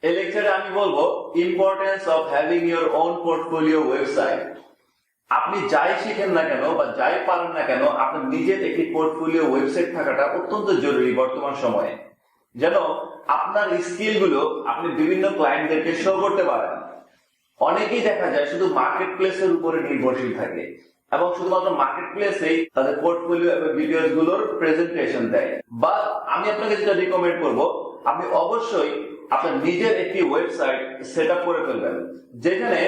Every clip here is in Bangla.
এই লেকচারে আমি বলবো importance of having your own portfolio website. আপনি যাই শিখেন না কেন বা যাই পারেন না কেন, আপনার নিজের একটি পোর্টফোলিও ওয়েবসাইট থাকাটা অত্যন্ত জরুরি বর্তমান সময়ে, যেন আপনার স্কিল গুলো আপনি বিভিন্ন ক্লায়েন্টদেরকে শো করতে পারেন। অনেকেই দেখা যায় শুধু মার্কেট প্লেসের উপরে নির্ভরশীল থাকে এবং শুধুমাত্র মার্কেট প্লেসেই তাদের পোর্টফোলিও এবং ভিডিওস গুলোর প্রেজেন্টেশন দেয়। বা আমি আপনাকে যেটা রিকমেন্ড করব, আপনি অবশ্যই আপনার নিজের একটি ওয়েবসাইট সেট আপ করে ফেলবেন, যেখানে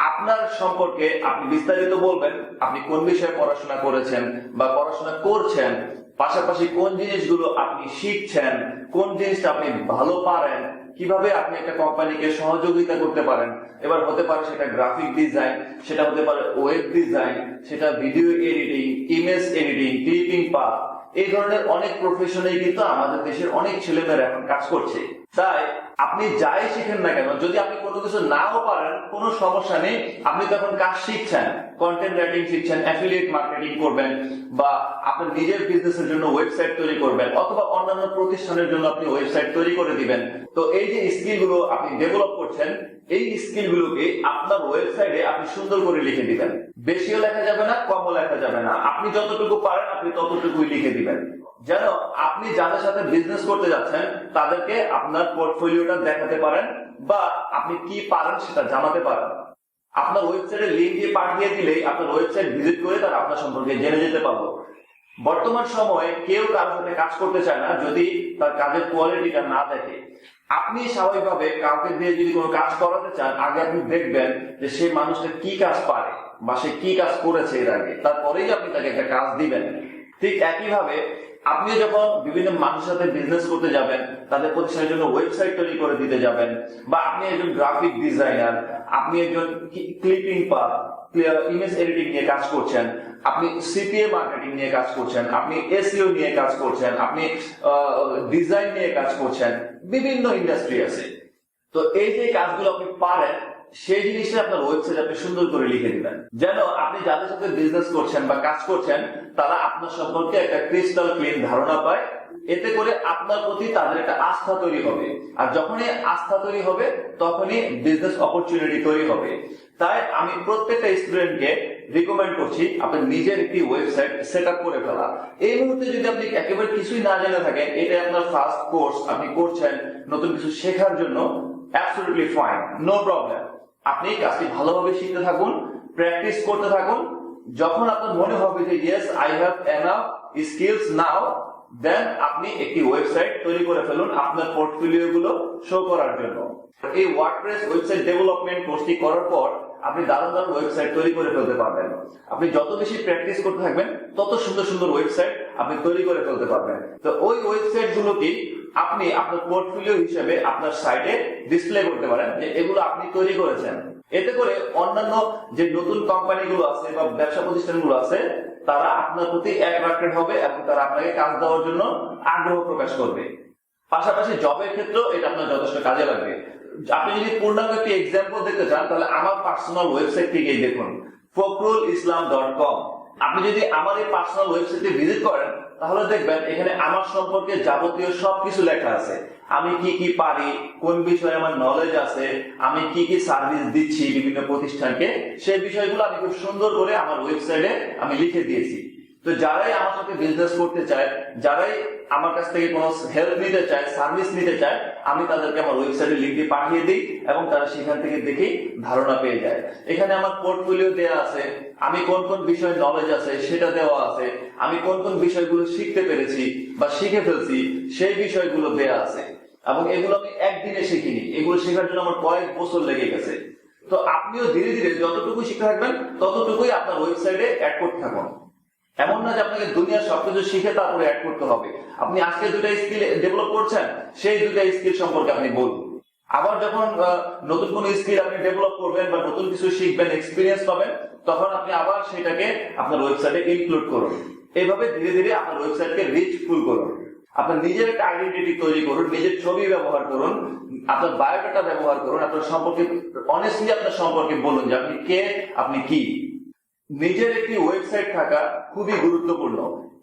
আপনার সম্পর্কে আপনি বিস্তারিত বলবেন, আপনি কোন বিষয়ে পড়াশোনা করেছেন বা পড়াশোনা করছেন, পাশাপাশি কোন জিনিসগুলো আপনি শিখছেন, কোন জিনিসটা আপনি ভালো পারেন, কিভাবে আপনি একটা কোম্পানিকে সহযোগিতা করতে পারেন। এবার হতে পারে সেটা গ্রাফিক ডিজাইন, সেটা হতে পারে ওয়েব ডিজাইন, সেটা video editing, image editing, clipping path, এই ধরনের অনেক প্রফেশনে কিন্তু আমাদের দেশের অনেক ছেলেমেয়েরা এখন কাজ করছে। তাই আপনি যাই শিখেন না কেন, যদি আপনি কোনো কিছু নাও পারেন কোনো সমস্যা নেই, আপনি তখন কাজ শিখছেন, কন্টেন্ট রাইটিং শিখছেন, অ্যাফিলিয়েট মার্কেটিং করবেন, বা আপনার নিজের বিজনেসের জন্য ওয়েবসাইট তৈরি করবেন, অথবা অন্যান্য প্রতিষ্ঠানের জন্য আপনি ওয়েবসাইট তৈরি করে দিবেন। তো এই যে স্কিল গুলো আপনি ডেভেলপ করছেন, এই স্কিল গুলোকে আপনার ওয়েবসাইটে আপনি সুন্দর করে লিখে দিবেন। বেশিও লেখা যাবে না, কমও লেখা যাবে না, আপনি যতটুকু পারেন আপনি ততটুকুই লিখে দিবেন, যেন আপনি যাদের সাথে বিজনেস করতে যাচ্ছেন তাদেরকে আপনার পোর্টফোলিওটা দেখাতে পারেন বা আপনি কি পারেন সেটা জানাতে পারেন। আপনার ওয়েবসাইটের লিংক দিয়ে পাঠিয়ে দিলেই আপনার ওয়েবসাইট ভিজিট করে তারা আপনার সম্পর্কে জেনে যেতে পারবো। বর্তমান সময়ে কেউ কারোর সাথে কাজ করতে চায় না যদি তার কাজের কোয়ালিটিটা না দেখে। আপনি স্বাভাবিকভাবে কাউকে দিয়ে যদি কোনো কাজ করাতে চান, আগে আপনি দেখবেন যে সেই মানুষটা কি কাজ পারে বা সে কি কাজ করেছে এর আগে, তারপরেই আপনি তাকে একটা কাজ দিবেন। ঠিক একইভাবে আপনি যখন বিভিন্ন মানুষের সাথে বিজনেস করতে যাবেন, তাদের প্রতিষ্ঠানের জন্য ওয়েবসাইট তৈরি করে দিতে যাবেন, বা আপনি একজন গ্রাফিক ডিজাইনার, আপনি একজন ক্লিপিং পাথ, ইমেজ এডিটিং নিয়ে কাজ করছেন, আপনি সিপিএ মার্কেটিং নিয়ে কাজ করছেন, আপনি এসইও নিয়ে কাজ করছেন, আপনি ডিজাইন নিয়ে কাজ করছেন, বিভিন্ন ইন্ডাস্ট্রি আছে। তো এই যে কাজগুলো আপনি পারেন, সেই জিনিসটা আপনার ওয়েবসাইট আপনি সুন্দর করে লিখে দিবেন, যেন আপনি যাদের সাথে বিজনেস করছেন বা কাজ করছেন তারা আপনার সম্পর্কে একটা ক্রিস্টাল ক্লিন ধারণা পায়। এতে করে আপনার প্রতি তাদের একটা আস্থা তৈরি হবে, আর যখনই আস্থা তৈরি হবে তখনই বিজনেস অপরচুনিটি তৈরি হবে। তাই আমি প্রত্যেকটা স্টুডেন্টকে রিকমেন্ড করছি আপনি নিজের একটি ওয়েবসাইট সেট আপ করে ফেলা। এই মুহূর্তে যদি আপনি একেবারে কিছুই না জেনে থাকেন, এটা আপনার ফার্স্ট কোর্স, আপনি করছেন নতুন কিছু শেখার জন্য, অ্যাবসলিউটলি ফাইন, নো প্রবলেম। আপনি কাজটি ভালোভাবে শিখতে থাকুন, প্র্যাকটিস করতে থাকুন। যখন আপনার মনে হবে যে yes I have enough skills now, then আপনি একটি ওয়েবসাইট তৈরি করে ফেলুন আপনার পোর্টফোলিও গুলো শো করার জন্য। এই ওয়ার্ডপ্রেস ওয়েবসাইট ডেভেলপমেন্ট কোর্সটি করার পর আপনি দারুণ দারুণ ওয়েবসাইট তৈরি করে ফেলতে পারবেন। আপনি যত বেশি প্র্যাকটিস করতে থাকবেন তত সুন্দর সুন্দর ওয়েবসাইট আপনি তৈরি করে ফেলতে পারবেন। তো ওই ওয়েবসাইট গুলোকে আপনি আপনার পোর্টফোলিও হিসেবে আপনার সাইটে ডিসপ্লে করতে পারেন যে এগুলো আপনি তৈরি করেছেন। এতে করে অন্যান্য যে নতুন কোম্পানিগুলো আছে বা ব্যবসা প্রতিষ্ঠানগুলো আছে তারা আপনার প্রতি অ্যাট্রাক্টেড হবে এবং তারা আপনাকে কাজ দেওয়ার জন্য আগ্রহ প্রকাশ করবে। পাশাপাশি জবের ক্ষেত্রেও এটা আপনার যথেষ্ট কাজে লাগবে। আপনি যদি পূর্ণাঙ্গ একটি এক্সাম্পল দেখতে চান তাহলে আমার পার্সোনাল ওয়েবসাইট থেকেই দেখুন, fokrulislam.com। আপনি যদি আমার এই পার্সোনাল ওয়েবসাইটে ভিজিট করেন তাহলে দেখবেন এখানে আমার সম্পর্কে যাবতীয় সবকিছু লেখা আছে। আমি কি কি পারি, কোন বিষয়ে আমার নলেজ আছে, আমি কি কি সার্ভিস দিচ্ছি বিভিন্ন প্রতিষ্ঠানকে, সেই বিষয়গুলো আমি খুব সুন্দর করে আমার ওয়েবসাইটে আমি লিখে দিয়েছি। তো যারাই আমার সাথে বিজনেস করতে চায়, যারাই আমার কাছ থেকে কোনো হেল্প নিতে চায়, সার্ভিস নিতে চায়, আমি তাদেরকে আমার ওয়েবসাইটে লিংকটি পাঠিয়ে দিই এবং তারা সেখান থেকে দেখেই ধারণা পেয়ে যায়। এখানে আমার পোর্টফোলিও দেওয়া আছে, আমি কোন কোন বিষয়ে নলেজ আছে সেটা দেওয়া আছে, আমি কোন কোন বিষয়গুলো শিখতে পেরেছি বা শিখে ফেলছি সেই বিষয়গুলো দেওয়া আছে। এবং এগুলো আমি একদিনে শিখিনি, এগুলো শেখার জন্য আমার কয়েক বছর লেগে গেছে। তো আপনিও ধীরে ধীরে যতটুকু শিখতে থাকবেন ততটুকুই আপনার ওয়েবসাইটে অ্যাড করতে থাকুন। এমন না যে আপনাকে দুনিয়ার সবকিছু শিখে তারপরে অ্যাড করতে হবে। আপনি আজকে দুটা স্কিল ডেভেলপ করছেন, সেই দুটা স্কিল সম্পর্কে আপনি বলুন। আবার যখন নতুন কোন স্কিল আপনি ডেভেলপ করবেন বা নতুন কিছু শিখবেন, এক্সপিরিয়েন্স পাবেন, তখন আপনি আবার সেটাকে আপনার ওয়েবসাইটে ইনক্লুড করুন। এইভাবে ধীরে ধীরে আপনার ওয়েবসাইটকে রিচফুল করুন। আপনার নিজের একটা আইডেন্টিটি তৈরি করুন, নিজের ছবি ব্যবহার করুন, আপনার বায়োডাটা ব্যবহার করুন, আপনার সম্পর্কে অনেস্টলি আপনার সম্পর্কে বলুন যে আপনি কে, আপনি কি। নিজের একটি ওয়েবসাইট থাকা খুবই গুরুত্বপূর্ণ।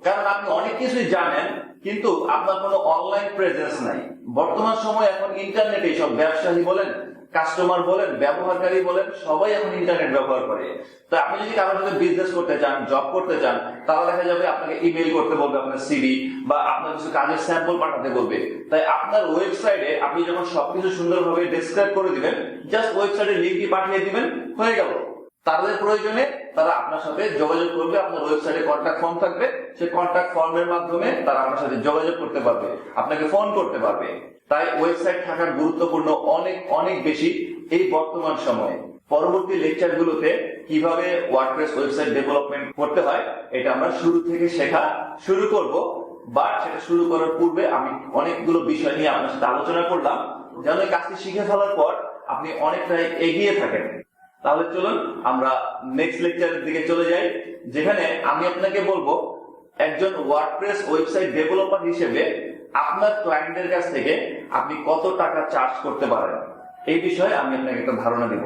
কারণ আপনি অনেক কিছুই জানেন কিন্তু আপনার কোনো অনলাইন প্রেজেন্স নাই। বর্তমান সময় এখন ইন্টারনেটে সব ব্যবসায়ী বলেন, কাস্টমার বলেন, ব্যবহারকারী বলেন, সবাই এখন ইন্টারনেট ব্যবহার করে। তো আপনি যদি কারোর সাথে বিজনেস করতে চান, জব করতে চান, তাহলে দেখা যাবে আপনাকে ইমেল করতে বলবে, আপনার সিভি বা আপনার কিছু কাজের স্যাম্পল পাঠাতে বলবে। তাই আপনার ওয়েবসাইটে আপনি যখন সবকিছু সুন্দরভাবে ডেসক্রাইব করে দিবেন, জাস্ট ওয়েবসাইটের লিঙ্কটি পাঠিয়ে দিবেন, হয়ে গেল। তাদের প্রয়োজনে তারা আপনার সাথে যোগাযোগ করবে, আপনার ওয়েবসাইটে কন্ট্যাক্ট ফর্ম থাকবে, সেই কন্ট্যাক্ট ফর্মের মাধ্যমে তারা আপনার সাথে যোগাযোগ করতে পারবে, আপনাকে ফোন করতে পারবে। তাই ওয়েবসাইট থাকার গুরুত্বপূর্ণ অনেক অনেক বেশি এই বর্তমান সময়ে। পরবর্তী লেকচারগুলোতে কিভাবে ওয়ার্ডপ্রেস ওয়েবসাইট ডেভেলপমেন্ট করতে হয় এটা আমরা শুরু থেকে শেখা শুরু করব। বাট সেটা শুরু করার পূর্বে আমি অনেকগুলো বিষয় নিয়ে আপনার সাথে আলোচনা করলাম, যেন এই কাজটি শিখে ফেলার পর আপনি অনেকটাই এগিয়ে থাকেন। তাহলে চলুন আমরা নেক্সট লেকচারের দিকে চলে যাই, যেখানে আমি আপনাকে বলবো একজন ওয়ার্ডপ্রেস ওয়েবসাইট ডেভেলপার হিসেবে আপনার ক্লায়েন্টের কাছ থেকে আপনি কত টাকা চার্জ করতে পারেন। এই বিষয়ে আমি আপনাকে একটা ধারণা দেব।